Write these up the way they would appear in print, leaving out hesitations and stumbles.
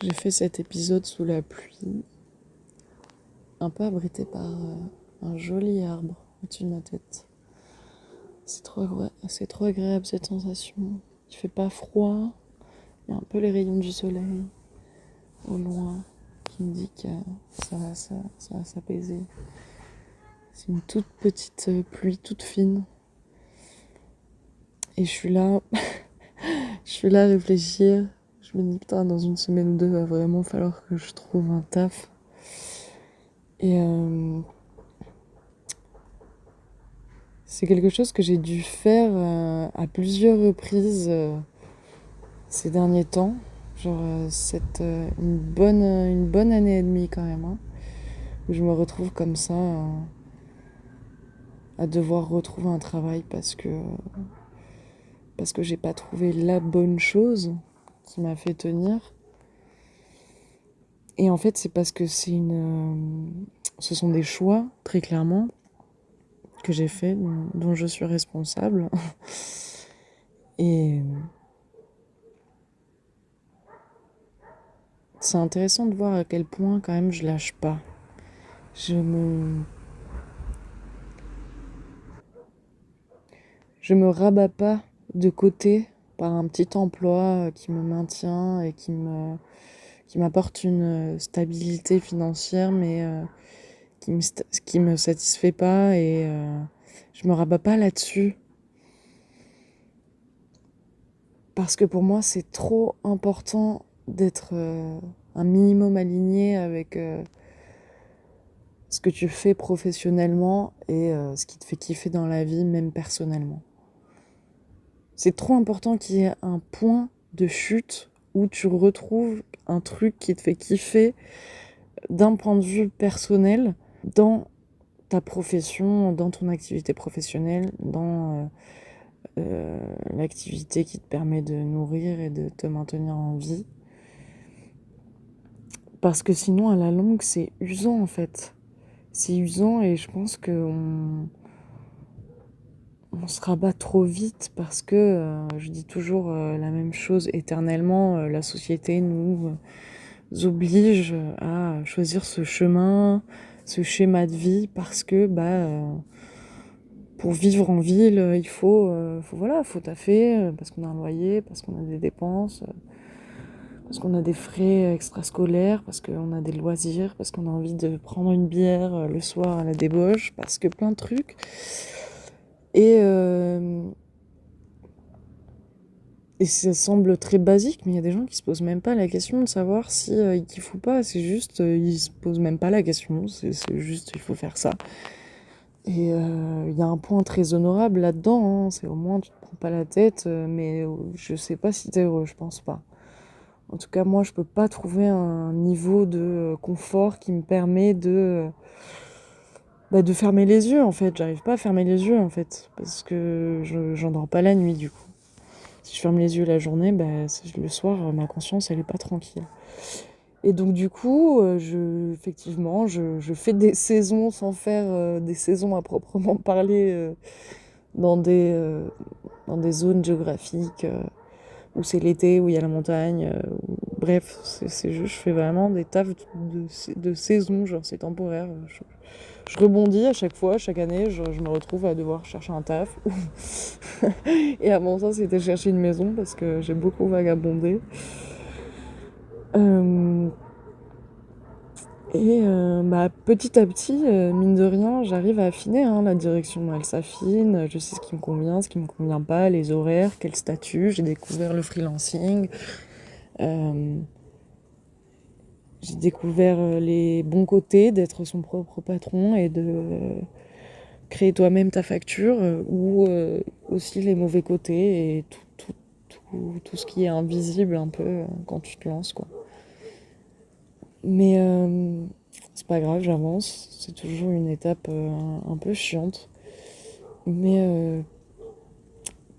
J'ai fait cet épisode sous la pluie, un peu abrité par un joli arbre au-dessus de ma tête. C'est trop agréable cette sensation. Il fait pas froid, il y a un peu les rayons du soleil au loin qui me dit que ça va s'apaiser. C'est une toute petite pluie toute fine. Et je suis là, à réfléchir. Je me dis putain, dans une semaine ou deux, il va vraiment falloir que je trouve un taf. Et c'est quelque chose que j'ai dû faire à plusieurs reprises ces derniers temps. Genre une bonne année et demie quand même. Hein, où je me retrouve comme ça à devoir retrouver un travail parce que j'ai pas trouvé la bonne chose qui m'a fait tenir. Et en fait, c'est parce que ce sont des choix, très clairement, que j'ai fait, dont je suis responsable. Et c'est intéressant de voir à quel point, quand même, je lâche pas. Je me rabats pas de côté par un petit emploi qui me maintient et qui m'apporte une stabilité financière, mais qui me satisfait pas, et je me rabats pas là-dessus. Parce que pour moi, c'est trop important d'être un minimum aligné avec ce que tu fais professionnellement et ce qui te fait kiffer dans la vie, même personnellement. C'est trop important qu'il y ait un point de chute où tu retrouves un truc qui te fait kiffer d'un point de vue personnel dans ta profession, dans ton activité professionnelle, dans l'activité qui te permet de nourrir et de te maintenir en vie. Parce que sinon, à la longue, c'est usant en fait. C'est usant, et je pense qu'on se rabat trop vite parce que, je dis toujours la même chose éternellement, la société nous oblige à choisir ce chemin, ce schéma de vie, parce que pour vivre en ville, faut taffer, parce qu'on a un loyer, parce qu'on a des dépenses, parce qu'on a des frais extrascolaires, parce qu'on a des loisirs, parce qu'on a envie de prendre une bière le soir à la débauche, parce que plein de trucs. Et ça semble très basique, mais il y a des gens qui se posent même pas la question de savoir si ils kiffent ou pas. C'est juste, ils se posent même pas la question. C'est juste, il faut faire ça. Et il y a un point très honorable là-dedans. Hein. C'est au moins, tu te prends pas la tête. Mais je sais pas si t'es heureux, je pense pas. En tout cas, moi, je peux pas trouver un niveau de confort qui me permet de fermer les yeux, en fait. J'arrive pas à fermer les yeux, en fait. Parce que j'en dors pas la nuit, du coup. Si je ferme les yeux la journée, le soir, ma conscience, elle est pas tranquille. Et donc, du coup, effectivement, je fais des saisons sans faire des saisons à proprement parler dans dans des zones géographiques où c'est l'été, où il y a la montagne. Bref, c'est juste, je fais vraiment des tafs de saison, genre c'est temporaire. Je rebondis à chaque fois, chaque année, je me retrouve à devoir chercher un taf. Et avant ça, c'était chercher une maison parce que j'ai beaucoup vagabondé. Petit à petit, mine de rien, j'arrive à affiner. Hein, la direction, elle s'affine. Je sais ce qui me convient, ce qui me convient pas, les horaires, quel statut. J'ai découvert le freelancing. Euh, j'ai découvert les bons côtés d'être son propre patron et de créer toi-même ta facture, ou aussi les mauvais côtés et tout ce qui est invisible un peu quand tu te lances, quoi. Mais c'est pas grave, j'avance. C'est toujours une étape un peu chiante. Mais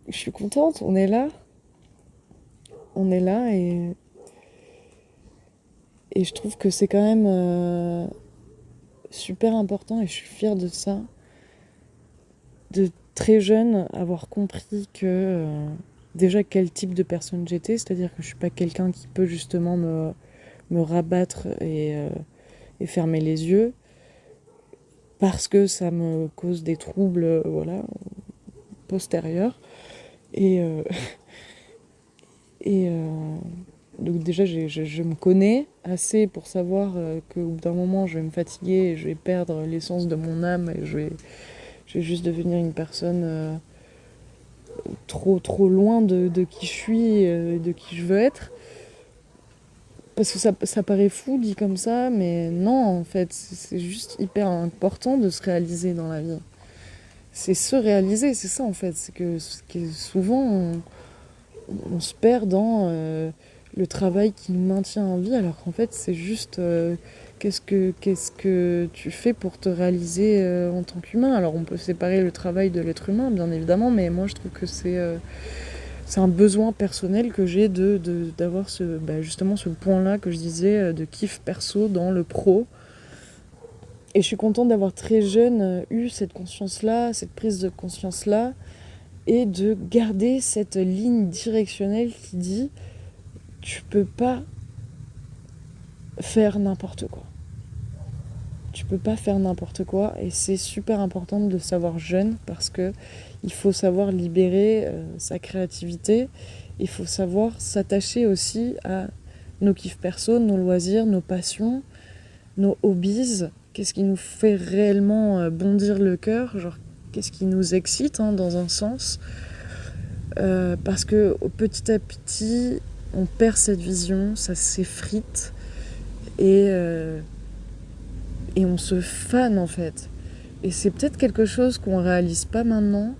je suis contente, on est là. On est là, et je trouve que c'est quand même super important, et je suis fière de ça. De très jeune, avoir compris que déjà quel type de personne j'étais, c'est-à-dire que je suis pas quelqu'un qui peut justement me rabattre et fermer les yeux parce que ça me cause des troubles voilà, postérieurs. Et, et donc déjà, je me connais assez pour savoir qu'au bout d'un moment, je vais me fatiguer et je vais perdre l'essence de mon âme et je vais juste devenir une personne trop loin de qui je suis et de qui je veux être. Parce que ça paraît fou dit comme ça, mais non, en fait, c'est juste hyper important de se réaliser dans la vie. C'est se réaliser, c'est ça en fait. C'est que souvent, on se perd dans le travail qui nous maintient en vie, alors qu'en fait, c'est juste qu'est-ce que tu fais pour te réaliser en tant qu'humain. Alors, on peut séparer le travail de l'être humain, bien évidemment, mais moi, je trouve que c'est un besoin personnel que j'ai d'avoir justement ce point-là que je disais de kiff perso dans le pro. Et je suis contente d'avoir très jeune eu cette conscience-là, cette prise de conscience-là, et de garder cette ligne directionnelle qui dit tu peux pas faire n'importe quoi. Tu peux pas faire n'importe quoi, et c'est super important de le savoir jeune parce que il faut savoir libérer sa créativité. Il faut savoir s'attacher aussi à nos kiffs perso, nos loisirs, nos passions, nos hobbies. Qu'est-ce qui nous fait réellement bondir le cœur, genre qu'est-ce qui nous excite dans un sens. Parce que petit à petit, on perd cette vision, ça s'effrite et on se fane en fait. Et c'est peut-être quelque chose qu'on réalise pas maintenant,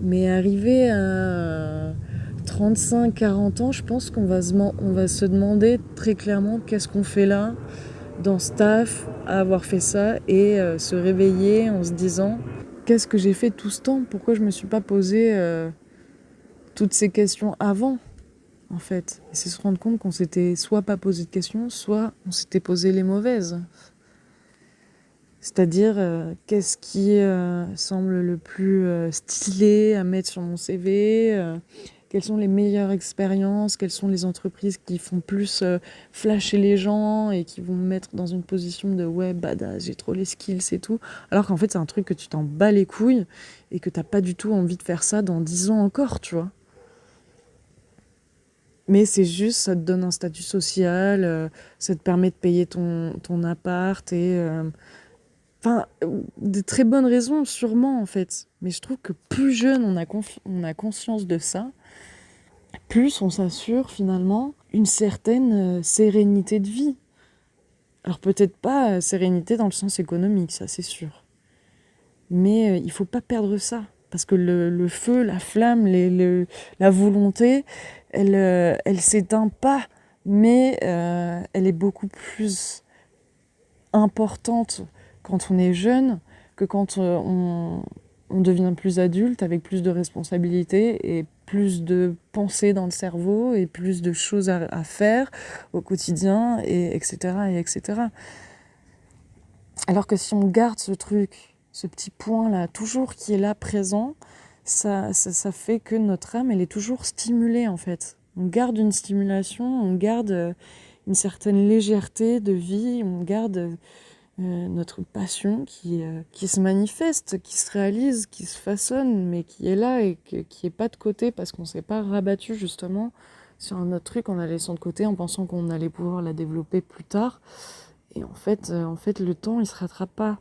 mais arrivé à 35-40 ans, je pense qu'on va se demander très clairement qu'est-ce qu'on fait là, dans ce taf, à avoir fait ça, et se réveiller en se disant qu'est-ce que j'ai fait tout ce temps, pourquoi je me suis pas posé toutes ces questions avant, en fait. Et c'est se rendre compte qu'on s'était soit pas posé de questions, soit on s'était posé les mauvaises. C'est-à-dire, qu'est-ce qui semble le plus stylé à mettre sur mon CV, quelles sont les meilleures expériences, quelles sont les entreprises qui font plus flasher les gens et qui vont me mettre dans une position de ouais, badass, j'ai trop les skills et tout. Alors qu'en fait, c'est un truc que tu t'en bats les couilles et que t'as pas du tout envie de faire ça dans 10 ans encore, tu vois. Mais c'est juste, ça te donne un statut social, ça te permet de payer ton appart et enfin, de très bonnes raisons, sûrement, en fait. Mais je trouve que plus jeune on a conscience de ça, plus on s'assure, finalement, une certaine sérénité de vie. Alors peut-être pas sérénité dans le sens économique, ça c'est sûr. Mais il faut pas perdre ça. Parce que le feu, la flamme, la volonté, elle s'éteint pas. Mais elle est beaucoup plus importante quand on est jeune que quand on devient plus adulte avec plus de responsabilités et plus de pensées dans le cerveau et plus de choses à faire au quotidien, et etc. et etc. Alors que si on garde ce truc, ce petit point-là, toujours qui est là présent, ça fait que notre âme, elle est toujours stimulée en fait. On garde une stimulation, on garde une certaine légèreté de vie, on garde notre passion qui se manifeste, qui se réalise, qui se façonne, mais qui est là et qui est pas de côté parce qu'on s'est pas rabattu justement sur un autre truc, on a laissé de côté en pensant qu'on allait pouvoir la développer plus tard. Et en fait, le temps, il se rattrape pas.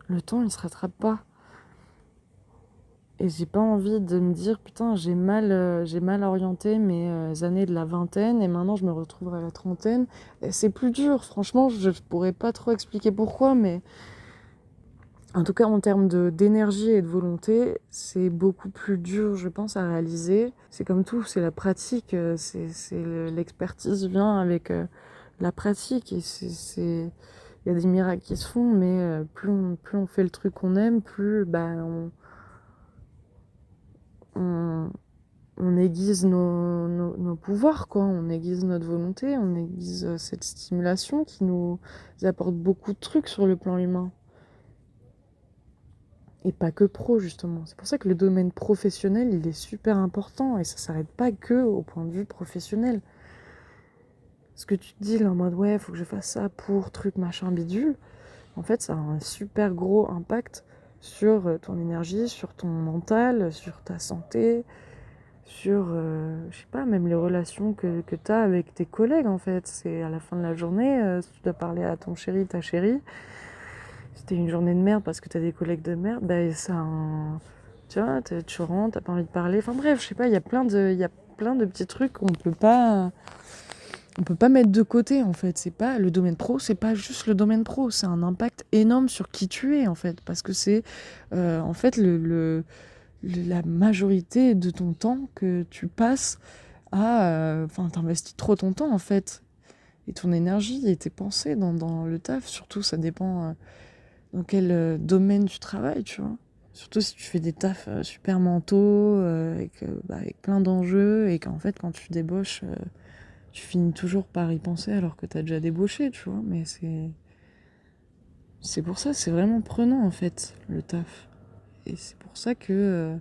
Le temps, il se rattrape pas. Et j'ai pas envie de me dire, putain, j'ai mal orienté mes années de la vingtaine et maintenant je me retrouverai à la trentaine. Et c'est plus dur, franchement, je pourrais pas trop expliquer pourquoi, mais en tout cas, en termes d'énergie et de volonté, c'est beaucoup plus dur, je pense, à réaliser. C'est comme tout, c'est la pratique, l'expertise vient avec la pratique. Et il y a des miracles qui se font, mais plus on fait le truc qu'on aime, plus on, on aiguise nos pouvoirs, quoi. On aiguise notre volonté, on aiguise cette stimulation qui nous apporte beaucoup de trucs sur le plan humain. Et pas que pro, justement. C'est pour ça que le domaine professionnel, il est super important et ça s'arrête pas que au point de vue professionnel. ce que tu te dis là en mode ouais, faut que je fasse ça pour truc machin bidule, en fait, ça a un super gros impact sur ton énergie, sur ton mental, sur ta santé, sur, je sais pas, même les relations que tu as avec tes collègues en fait. C'est à la fin de la journée, si tu dois parler à ton chéri, ta chérie, si t'as une journée de merde parce que t'as des collègues de merde, bah ça a un... Tu vois, tu rentres, t'as pas envie de parler. Enfin bref, je sais pas, il y a plein de petits trucs on peut pas mettre de côté en fait. C'est pas le domaine pro, c'est pas juste le domaine pro, c'est un impact énorme sur qui tu es en fait, parce que c'est en fait la majorité de ton temps que tu passes à, enfin, t'investis trop ton temps en fait, et ton énergie et tes pensées dans le taf. Surtout, ça dépend dans quel domaine tu travailles, tu vois. Surtout si tu fais des tafs super mentaux, avec plein d'enjeux, et qu'en fait, quand tu débauches, tu finis toujours par y penser alors que t'as déjà débauché, tu vois. Mais c'est pour ça, c'est vraiment prenant, en fait, le taf. Et c'est pour ça que...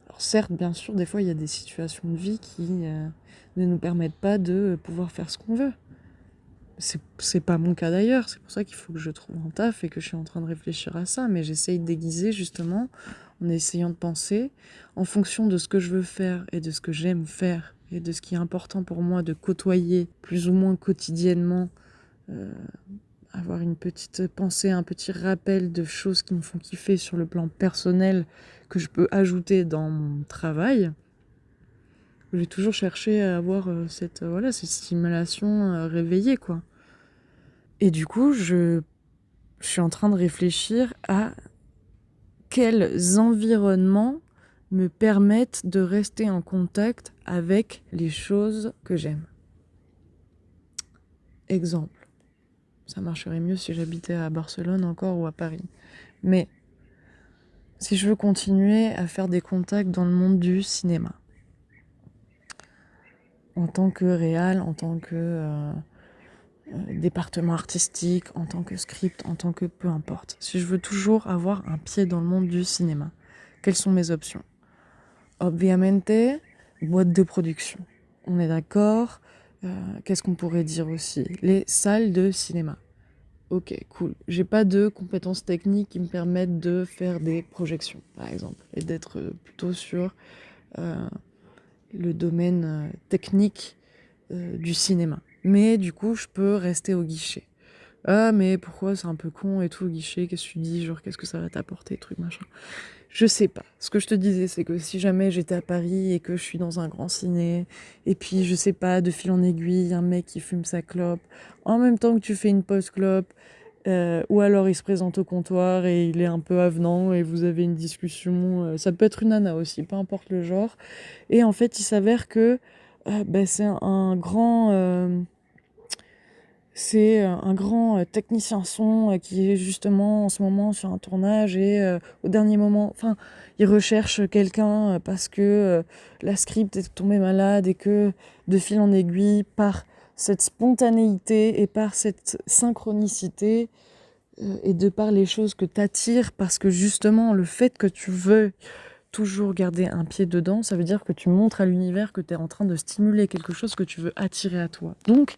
alors certes, bien sûr, des fois, il y a des situations de vie qui ne nous permettent pas de pouvoir faire ce qu'on veut. C'est pas mon cas d'ailleurs, c'est pour ça qu'il faut que je trouve un taf et que je suis en train de réfléchir à ça, mais j'essaye de déguiser justement en essayant de penser en fonction de ce que je veux faire et de ce que j'aime faire et de ce qui est important pour moi de côtoyer plus ou moins quotidiennement, euh, avoir une petite pensée, un petit rappel de choses qui me font kiffer sur le plan personnel que je peux ajouter dans mon travail. J'ai toujours cherché à avoir cette stimulation réveillée, quoi. Et du coup, je suis en train de réfléchir à quels environnements me permettent de rester en contact avec les choses que j'aime. Exemple, ça marcherait mieux si j'habitais à Barcelone encore ou à Paris. Mais si je veux continuer à faire des contacts dans le monde du cinéma, en tant que réal, en tant que département artistique, en tant que script, en tant que peu importe. Si je veux toujours avoir un pied dans le monde du cinéma, quelles sont mes options? Obviamente, boîte de production. On est d'accord. Qu'est-ce qu'on pourrait dire aussi? Les salles de cinéma. Ok, cool. J'ai pas de compétences techniques qui me permettent de faire des projections, par exemple, et d'être plutôt sur euh, le domaine technique du cinéma. Mais du coup, je peux rester au guichet. Ah, mais pourquoi c'est un peu con et tout au guichet? Qu'est-ce que tu dis? Genre, qu'est-ce que ça va t'apporter, truc machin? Je sais pas. Ce que je te disais, c'est que si jamais j'étais à Paris et que je suis dans un grand ciné, et puis, je sais pas, de fil en aiguille, un mec qui fume sa clope, en même temps que tu fais une pause clope, ou alors il se présente au comptoir et il est un peu avenant et vous avez une discussion, ça peut être une nana aussi, peu importe le genre. Et en fait, il s'avère que c'est un grand technicien son qui est justement en ce moment sur un tournage et au dernier moment, enfin, il recherche quelqu'un parce que la script est tombée malade et que de fil en aiguille, par cette spontanéité et par cette synchronicité et de par les choses que t'attires, parce que justement le fait que tu veux toujours garder un pied dedans, ça veut dire que tu montres à l'univers que tu es en train de stimuler quelque chose que tu veux attirer à toi. Donc,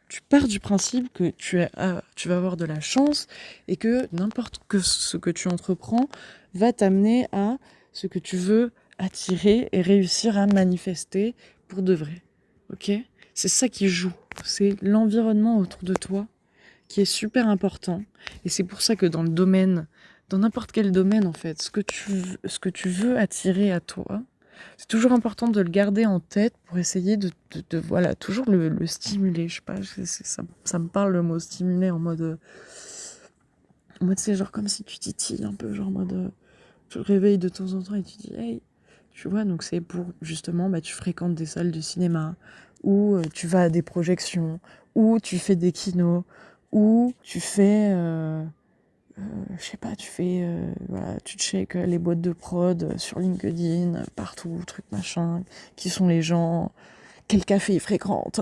tu pars du principe que tu vas avoir de la chance et que n'importe que ce que tu entreprends va t'amener à ce que tu veux attirer et réussir à manifester pour de vrai. Ok? C'est ça qui joue. C'est l'environnement autour de toi qui est super important. Et c'est pour ça que dans n'importe quel domaine en fait, ce que tu veux attirer à toi, c'est toujours important de le garder en tête pour essayer voilà, toujours le stimuler. Je sais pas, ça me parle le mot stimuler en mode c'est genre comme si tu titilles un peu, genre en mode tu te réveilles de temps en temps et tu dis hey, tu vois, donc c'est pour justement, tu fréquentes des salles de cinéma, ou tu vas à des projections, ou tu fais des kinos, ou tu fais, je sais pas, voilà, tu checkes les boîtes de prod sur LinkedIn, partout, truc machin, qui sont les gens, quel café ils fréquentent.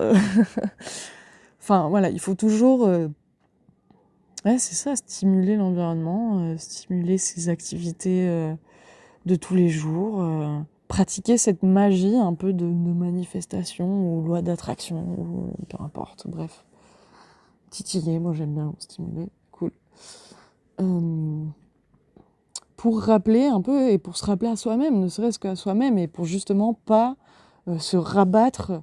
Enfin voilà, il faut toujours, ouais, c'est ça, stimuler l'environnement, stimuler ses activités de tous les jours. pratiquer cette magie un peu de manifestation ou loi d'attraction, ou peu importe, bref. Titiller, moi j'aime bien stimuler, cool. Pour rappeler un peu, et pour se rappeler à soi-même, ne serait-ce qu'à soi-même, et pour justement pas se rabattre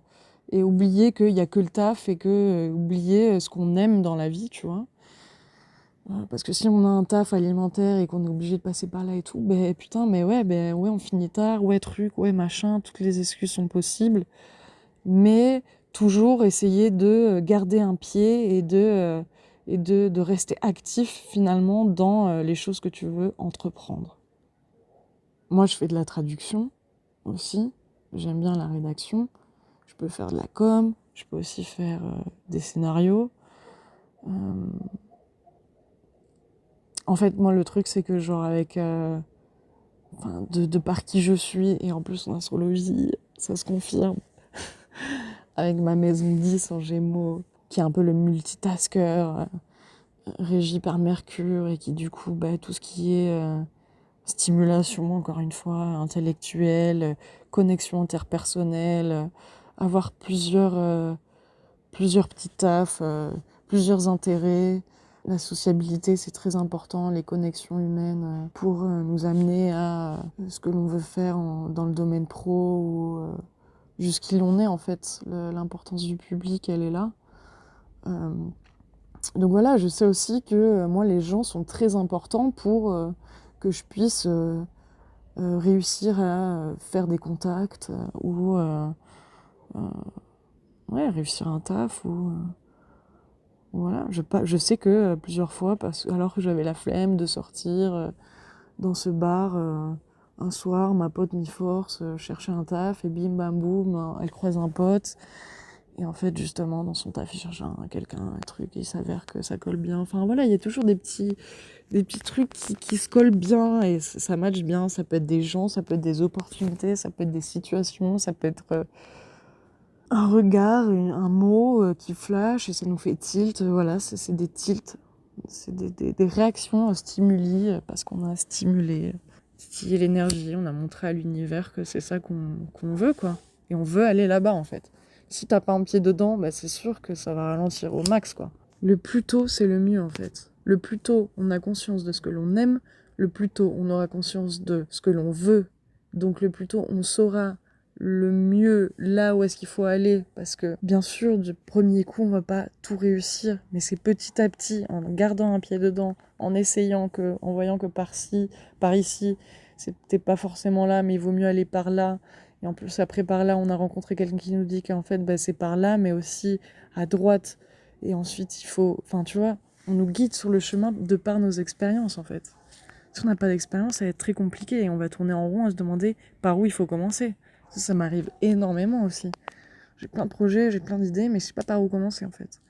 et oublier qu'il n'y a que le taf et que oublier ce qu'on aime dans la vie, tu vois. Parce que si on a un taf alimentaire et qu'on est obligé de passer par là et tout, putain, mais ouais, on finit tard, ouais, truc, ouais, machin, toutes les excuses sont possibles. Mais toujours essayer de garder un pied et de rester actif finalement dans les choses que tu veux entreprendre. Moi, je fais de la traduction aussi. J'aime bien la rédaction. Je peux faire de la com. Je peux aussi faire des scénarios. En fait, moi, le truc, c'est que genre avec... de par qui je suis, et en plus en astrologie, ça se confirme, avec ma maison 10 en Gémeaux, qui est un peu le multitasker, régi par Mercure, et qui du coup, tout ce qui est stimulation, encore une fois, intellectuelle, connexion interpersonnelle, avoir plusieurs petits tafs, plusieurs intérêts. La sociabilité, c'est très important, les connexions humaines, pour nous amener à ce que l'on veut faire dans le domaine pro, ou jusqu'il en est en fait. L'importance du public, elle est là. Donc voilà, je sais aussi que moi, les gens sont très importants pour que je puisse réussir à faire des contacts, ou réussir un taf, ou... Voilà, je sais que plusieurs fois, alors que j'avais la flemme de sortir dans ce bar, un soir, ma pote m'y force, chercher un taf, et bim bam boum, elle croise un pote, et en fait, justement, dans son taf, il cherche quelqu'un, un truc, et il s'avère que ça colle bien. Enfin voilà, il y a toujours des petits trucs qui se collent bien, et ça matche bien. Ça peut être des gens, ça peut être des opportunités, ça peut être des situations, ça peut être... un regard, un mot qui flash et ça nous fait tilt. Voilà, c'est des tilts. C'est des réactions stimuli parce qu'on a stimulé l'énergie. On a montré à l'univers que c'est ça qu'on veut, quoi. Et on veut aller là-bas, en fait. Si t'as pas un pied dedans, c'est sûr que ça va ralentir au max, quoi. Le plus tôt, c'est le mieux, en fait. Le plus tôt on a conscience de ce que l'on aime, le plus tôt on aura conscience de ce que l'on veut. Donc le plus tôt on saura le mieux là où est-ce qu'il faut aller, parce que bien sûr du premier coup on va pas tout réussir, mais c'est petit à petit, en gardant un pied dedans, en voyant que par ici c'était pas forcément là, mais il vaut mieux aller par là, et en plus après par là on a rencontré quelqu'un qui nous dit qu'en fait c'est par là, mais aussi à droite, et ensuite il faut, enfin tu vois, on nous guide sur le chemin de par nos expériences en fait. Si on n'a pas d'expérience, ça va être très compliqué, et on va tourner en rond à se demander par où il faut commencer. Ça m'arrive énormément aussi. J'ai plein de projets, j'ai plein d'idées, mais je sais pas par où commencer en fait.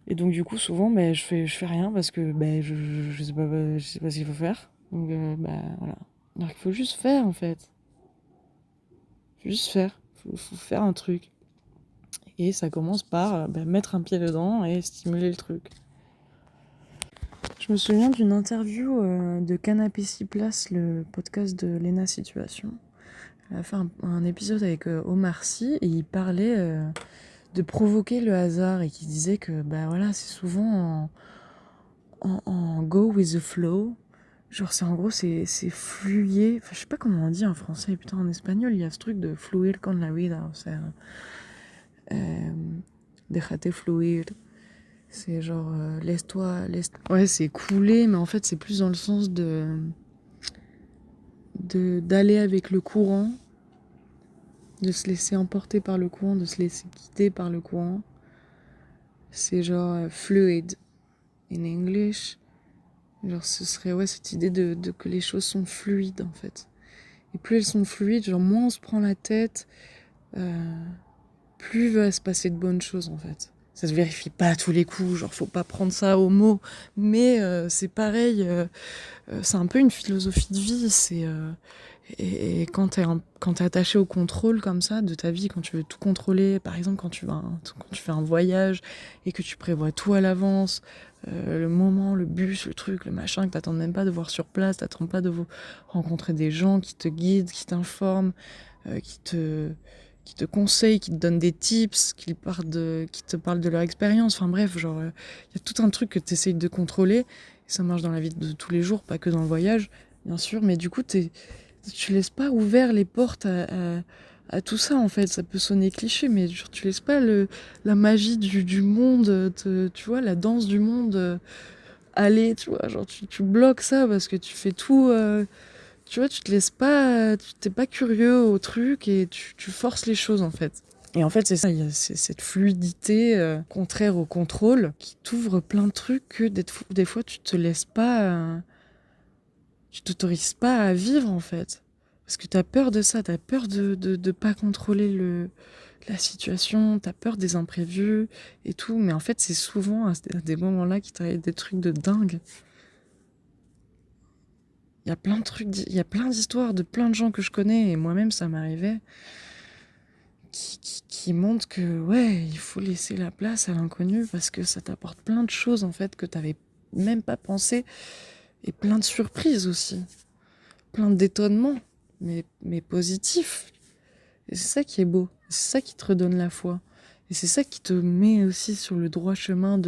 Et donc du coup, souvent, je fais rien parce que je sais pas ce qu'il faut faire. Donc voilà. Alors qu'il faut juste faire en fait. Faut juste faire. Faut faire un truc. Et ça commence par mettre un pied dedans et stimuler le truc. Je me souviens d'une interview de Canapé 6 places, le podcast de Lena Situation. Elle a fait un épisode avec Omar Sy, et il parlait de provoquer le hasard, et qui disait que voilà, c'est souvent en go with the flow. Genre en gros c'est fluyer. Enfin, je sais pas comment on dit en français, putain, en espagnol il y a ce truc de fluir con la vida, o sea, déjate fluir. C'est genre laisse-toi. Ouais, c'est couler, mais en fait c'est plus dans le sens d'aller avec le courant, de se laisser emporter par le courant, de se laisser guider par le courant. C'est genre fluid in English. Genre ce serait cette idée de que les choses sont fluides en fait. Et plus elles sont fluides, genre moins on se prend la tête, plus il va se passer de bonnes choses en fait. Ça se vérifie pas à tous les coups, genre faut pas prendre ça au mot, mais c'est pareil, c'est un peu une philosophie de vie, c'est Et quand t'es attaché au contrôle comme ça de ta vie, quand tu veux tout contrôler, par exemple quand tu fais un voyage et que tu prévois tout à l'avance, le moment, le bus, le truc, le machin, que t'attends même pas de voir sur place, t'attends pas de rencontrer des gens qui te guident, qui t'informent, euh, qui te, qui te conseillent, qui te donnent des tips, qui te parlent de leur expérience. Enfin bref, genre, y a tout un truc que t'essayes de contrôler. Et ça marche dans la vie de tous les jours, pas que dans le voyage, bien sûr. Mais du coup, tu laisses pas ouvert les portes à tout ça, en fait. Ça peut sonner cliché, mais genre, tu laisses pas la magie du monde, tu vois, la danse du monde aller, tu vois. Genre, tu bloques ça parce que tu fais tout. Tu vois, tu te laisses pas. Tu t'es pas curieux au truc et tu forces les choses, en fait. Et en fait, c'est ça, il y a cette fluidité contraire au contrôle qui t'ouvre plein de trucs que des fois tu te laisses pas. Tu t'autorises pas à vivre en fait. Parce que t'as peur de ça, t'as peur de pas contrôler la situation, t'as peur des imprévus et tout. Mais en fait, c'est souvent à des moments-là qu'il t'arrive des trucs de dingue. Il y a plein de trucs, il y a plein d'histoires de plein de gens que je connais, et moi-même ça m'arrivait, qui montrent que ouais, il faut laisser la place à l'inconnu parce que ça t'apporte plein de choses en fait que t'avais même pas pensé, et plein de surprises aussi, plein d'étonnements, mais positifs. Et c'est ça qui est beau, c'est ça qui te redonne la foi. Et c'est ça qui te met aussi sur le droit chemin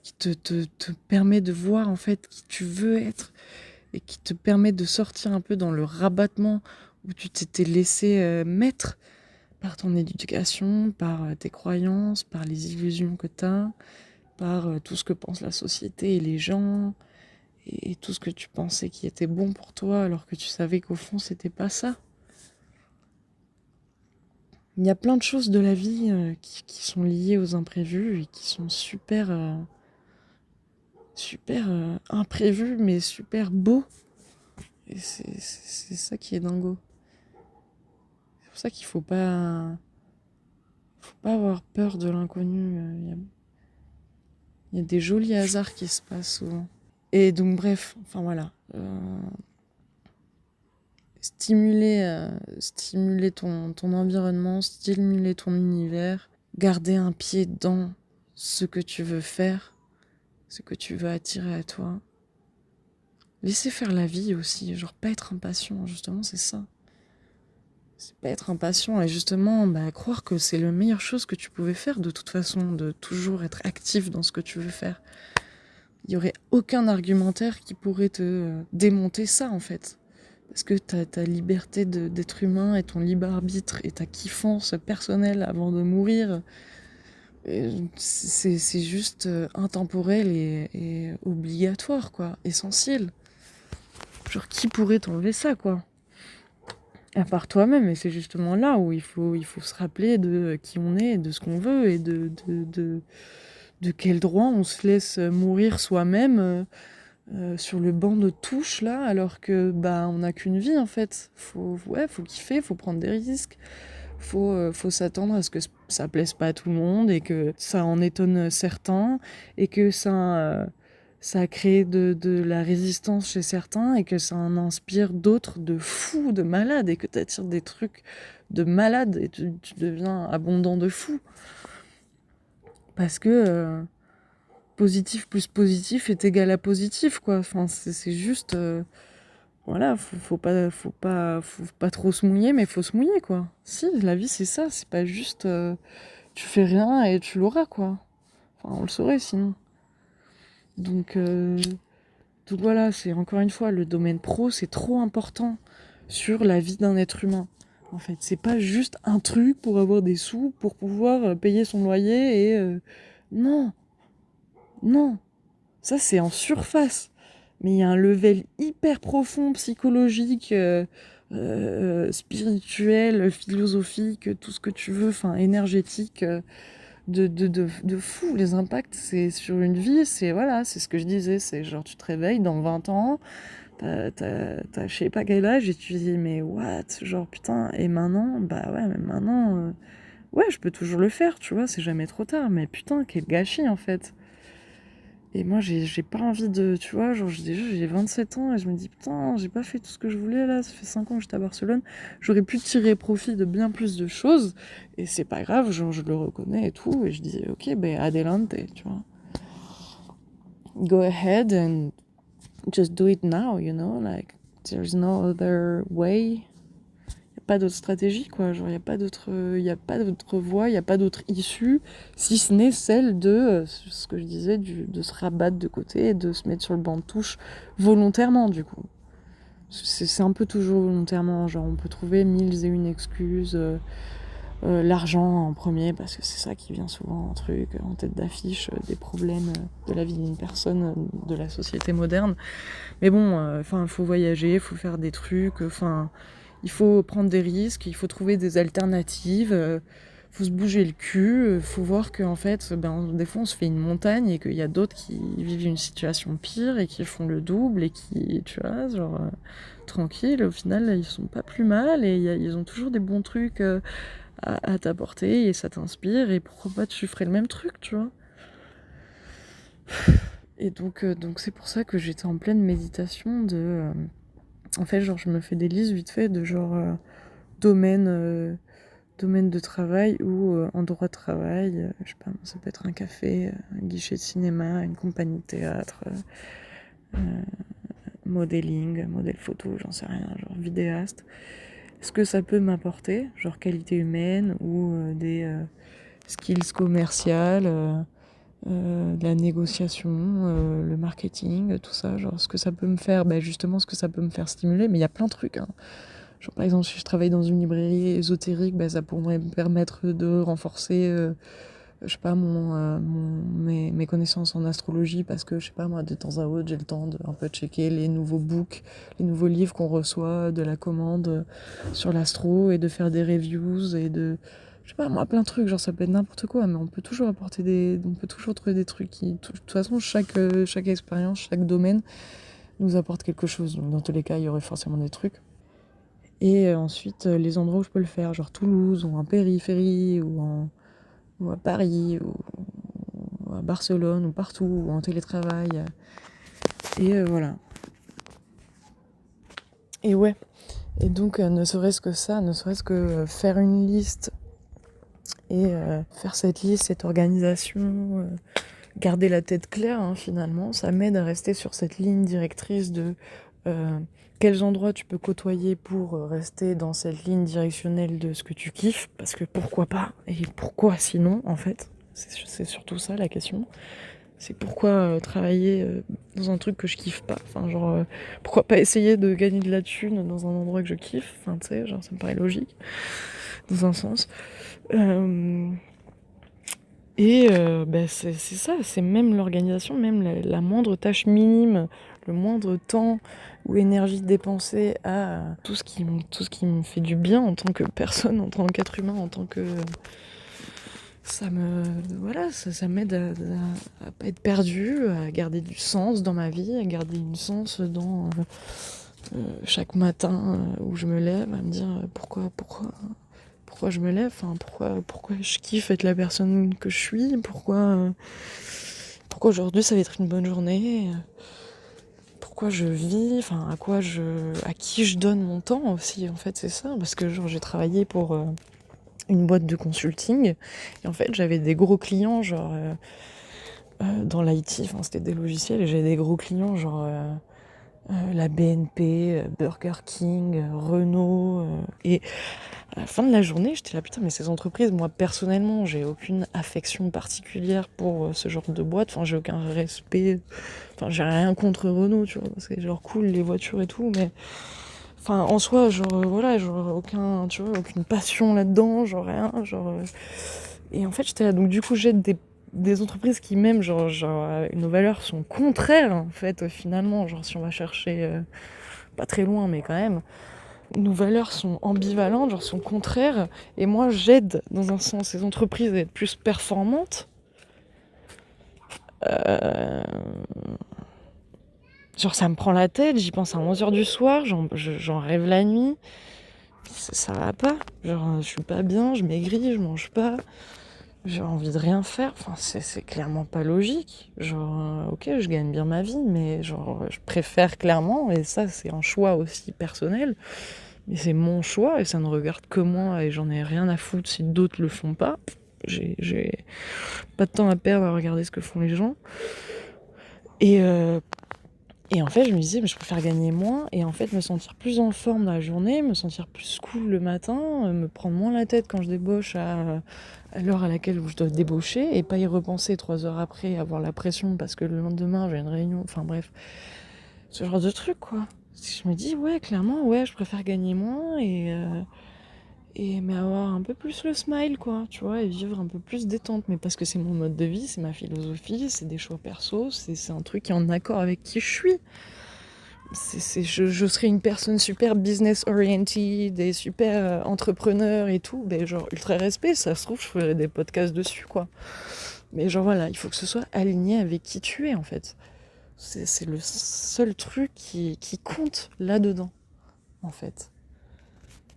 qui te permet de voir en fait qui tu veux être et qui te permet de sortir un peu dans le rabattement où tu t'étais laissé mettre par ton éducation, par tes croyances, par les illusions que tu as, par tout ce que pense la société et les gens, et tout ce que tu pensais qui était bon pour toi alors que tu savais qu'au fond c'était pas ça. Il y a plein de choses de la vie qui sont liées aux imprévus et qui sont super imprévus mais super beaux. Et c'est ça qui est dingo. C'est pour ça qu'il faut pas avoir peur de l'inconnu. Il y a des jolis hasards qui se passent souvent. Et donc bref, enfin voilà. Stimuler ton environnement, stimuler ton univers, garder un pied dans ce que tu veux faire, ce que tu veux attirer à toi. Laisser faire la vie aussi, genre pas être impatient, justement c'est ça. C'est pas être impatient et justement croire que c'est la meilleure chose que tu pouvais faire de toute façon, de toujours être actif dans ce que tu veux faire. Il y aurait aucun argumentaire qui pourrait te démonter ça en fait. Parce que ta liberté d'être humain et ton libre arbitre et ta kiffance personnelle avant de mourir, c'est juste intemporel et obligatoire, quoi, essentiel. Genre, qui pourrait t'enlever ça, quoi? À part toi-même, et c'est justement là où il faut se rappeler de qui on est, de ce qu'on veut, et de quel droit on se laisse mourir soi-même sur le banc de touche, là, alors que on n'a qu'une vie, en fait. Faut kiffer, faut prendre des risques. Faut s'attendre à ce que ça plaise pas à tout le monde et que ça en étonne certains et que ça crée de la résistance chez certains et que ça en inspire d'autres de fous, de malades et que tu attires des trucs de malades et tu deviens abondant de fous. Parce que positif plus positif est égal à positif, quoi. Enfin, c'est juste... voilà, faut pas trop se mouiller, mais faut se mouiller, quoi. Si, la vie, c'est ça, c'est pas juste tu fais rien et tu l'auras, quoi. Enfin, on le saurait sinon. Donc, donc voilà, c'est encore une fois, le domaine pro, c'est trop important sur la vie d'un être humain. En fait, c'est pas juste un truc pour avoir des sous, pour pouvoir payer son loyer et... non, non, ça c'est en surface. Mais il y a un level hyper profond, psychologique, spirituel, philosophique, tout ce que tu veux, enfin énergétique, de fou. Les impacts, c'est sur une vie, c'est voilà, c'est ce que je disais, c'est genre tu te réveilles dans 20 ans, t'as je sais pas quel âge et tu dis mais what, genre putain, et maintenant, bah ouais, mais maintenant, ouais, je peux toujours le faire, tu vois, c'est jamais trop tard, mais putain, quel gâchis en fait. Et moi, j'ai pas envie de, tu vois, genre, déjà, j'ai 27 ans et je me dis, putain, j'ai pas fait tout ce que je voulais là, ça fait 5 ans que j'étais à Barcelone, j'aurais pu tirer profit de bien plus de choses, et c'est pas grave, genre, je le reconnais et tout, et je dis, ok, ben, adelante, tu vois. Go ahead and just do it now, you know, like, there's no other way. Pas d'autre stratégie, quoi. Genre, il n'y a pas d'autre voie, il n'y a pas d'autre issue, si ce n'est celle de, ce que je disais, de se rabattre de côté et de se mettre sur le banc de touche volontairement, du coup. C'est un peu toujours volontairement, genre, on peut trouver 1001 excuses, l'argent en premier, parce que c'est ça qui vient souvent en tête d'affiche, des problèmes de la vie d'une personne, de la société moderne. Mais bon, il faut voyager, il faut faire des trucs, il faut prendre des risques, il faut trouver des alternatives, faut se bouger le cul, faut voir qu'en fait, des fois on se fait une montagne et qu'il y a d'autres qui vivent une situation pire et qui font le double et qui, tu vois, genre, tranquille, au final, ils sont pas plus mal et ils ont toujours des bons trucs à t'apporter et ça t'inspire et pourquoi pas tu ferais le même truc, tu vois. Et donc c'est pour ça que j'étais en pleine méditation de... en fait, genre, je me fais des listes vite fait de genre domaine de travail ou endroit de travail. Je sais pas, ça peut être un café, un guichet de cinéma, une compagnie de théâtre, modeling, modèle photo, j'en sais rien, genre vidéaste. Est-ce que ça peut m'apporter, genre qualité humaine ou des skills commerciales, de la négociation, le marketing, tout ça, genre ce que ça peut me faire, justement ce que ça peut me faire stimuler, mais il y a plein de trucs, hein. Genre, par exemple, si je travaille dans une librairie ésotérique, ça pourrait me permettre de renforcer, je sais pas, mes connaissances en astrologie, parce que, je sais pas, moi, de temps à autre, j'ai le temps de un peu checker les nouveaux books, les nouveaux livres qu'on reçoit de la commande sur l'astro, et de faire des reviews, et de... Je sais pas, moi, plein de trucs, genre ça peut être n'importe quoi, mais on peut toujours on peut toujours trouver des trucs qui... De toute façon, chaque expérience, chaque domaine nous apporte quelque chose. Donc, dans tous les cas, il y aurait forcément des trucs. Et ensuite, les endroits où je peux le faire, genre Toulouse, ou en périphérie, ou à Paris, ou à Barcelone, ou partout, ou en télétravail. Et voilà. Et ouais. Et donc, ne serait-ce que ça, ne serait-ce que faire une liste, et faire cette liste, cette organisation, garder la tête claire, hein, finalement, ça m'aide à rester sur cette ligne directrice de... quels endroits tu peux côtoyer pour rester dans cette ligne directionnelle de ce que tu kiffes, parce que pourquoi pas, et pourquoi sinon, en fait, c'est surtout ça la question, c'est pourquoi travailler dans un truc que je kiffe pas, pourquoi pas essayer de gagner de la thune dans un endroit que je kiffe, tu sais, genre ça me paraît logique, dans un sens. C'est ça, c'est même l'organisation, même la moindre tâche minime, le moindre temps ou énergie dépensée à tout ce qui me fait du bien en tant que personne, en tant qu'être humain, en tant que... Ça m'aide à pas être perdu, à garder du sens dans ma vie, à garder du sens dans chaque matin où je me lève, à me dire pourquoi je me lève, pourquoi je kiffe être la personne que je suis, pourquoi aujourd'hui ça va être une bonne journée, pourquoi je vis, à qui je donne mon temps aussi, en fait, c'est ça, parce que genre j'ai travaillé pour une boîte de consulting, et en fait j'avais des gros clients, genre dans l'IT, c'était des logiciels, et j'avais des gros clients, genre la BNP, Burger King, Renault, et à la fin de la journée, j'étais là, putain, mais ces entreprises, moi, personnellement, j'ai aucune affection particulière pour ce genre de boîte. J'ai aucun respect. J'ai rien contre Renault, tu vois. C'est genre cool, les voitures et tout, mais... en soi, aucune passion là-dedans, genre rien, Et en fait, j'étais là, donc du coup, j'aide des entreprises qui même, nos valeurs sont contraires, en fait, finalement. Genre, si on va chercher pas très loin, mais quand même... Nos valeurs sont ambivalentes, sont contraires, et moi j'aide dans un sens ces entreprises à être plus performantes. Ça me prend la tête, j'y pense à 11h du soir, j'en rêve la nuit, ça va pas, je suis pas bien, je maigris, je mange pas, j'ai envie de rien faire. Enfin, c'est clairement pas logique. Genre, ok, je gagne bien ma vie, mais genre, je préfère clairement, et ça, c'est un choix aussi personnel, mais c'est mon choix et ça ne regarde que moi et j'en ai rien à foutre si d'autres le font pas. J'ai pas de temps à perdre à regarder ce que font les gens. Et, euh, et en fait, je me disais, mais je préfère gagner moins et en fait me sentir plus en forme dans la journée, me sentir plus cool le matin, me prendre moins la tête quand je débauche à l'heure à laquelle je dois débaucher et pas y repenser 3 heures après, avoir la pression parce que le lendemain j'ai une réunion, enfin bref, ce genre de truc quoi. Je me dis, ouais, clairement, ouais, je préfère gagner moins mais avoir un peu plus le smile, quoi, tu vois, et vivre un peu plus détente. Mais parce que c'est mon mode de vie, c'est ma philosophie, c'est des choix perso, c'est un truc qui est en accord avec qui je suis. Je serais une personne super business oriented et super entrepreneur et tout, ben genre ultra respect, ça se trouve, je ferais des podcasts dessus, quoi. Mais genre voilà, il faut que ce soit aligné avec qui tu es, en fait. C'est le seul truc qui compte là-dedans, en fait.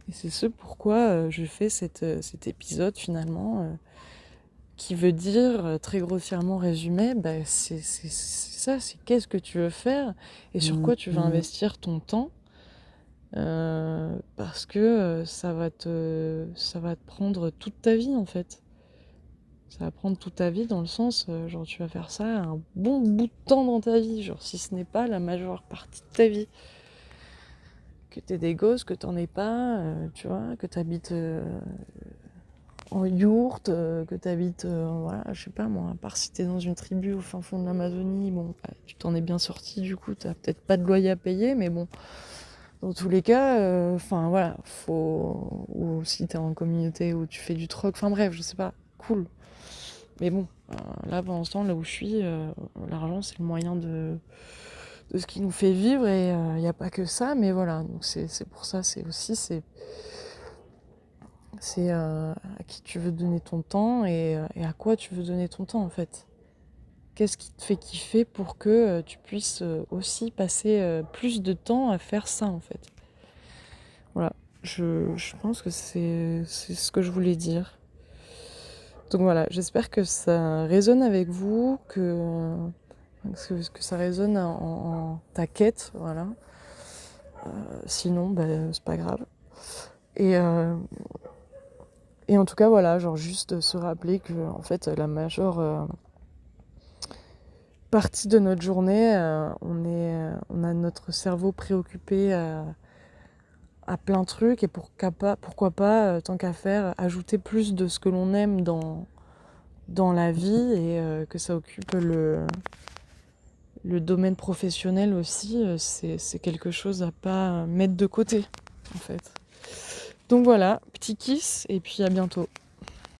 Et c'est ce pourquoi je fais cet épisode finalement, qui veut dire, très grossièrement résumé, bah, c'est ça, c'est qu'est-ce que tu veux faire et sur quoi tu veux investir ton temps, parce que ça va te prendre toute ta vie en fait. Ça va prendre toute ta vie dans le sens, genre tu vas faire ça un bon bout de temps dans ta vie, genre si ce n'est pas la majeure partie de ta vie. Que t'aies des gosses, que t'en aies pas, tu vois, que t'habites en yourte, que t'habites, voilà, je sais pas moi, à part si t'es dans une tribu au fin fond de l'Amazonie, bon, bah, tu t'en es bien sorti du coup, t'as peut-être pas de loyer à payer, mais bon, dans tous les cas, enfin voilà, faut, ou si t'es en communauté où tu fais du troc, enfin bref, je sais pas, cool. Mais bon, là pour l'instant, là où je suis, l'argent c'est le moyen de ce qui nous fait vivre et il n'y a pas que ça, mais voilà, donc c'est pour ça, c'est aussi, c'est à qui tu veux donner ton temps et à quoi tu veux donner ton temps en fait. Qu'est-ce qui te fait kiffer pour que tu puisses aussi passer plus de temps à faire ça en fait. Voilà, je pense que c'est ce que je voulais dire. Donc voilà, j'espère que ça résonne avec vous, que ça résonne en ta quête, voilà. Sinon, bah, c'est pas grave. Et, euh, et en tout cas, voilà, genre juste se rappeler que en fait, la majeure partie de notre journée, on a notre cerveau préoccupé à plein de trucs et pourquoi pas, tant qu'à faire, ajouter plus de ce que l'on aime dans la vie et que ça occupe le domaine professionnel aussi, c'est quelque chose à pas mettre de côté, en fait. Donc voilà, petit kiss et puis à bientôt.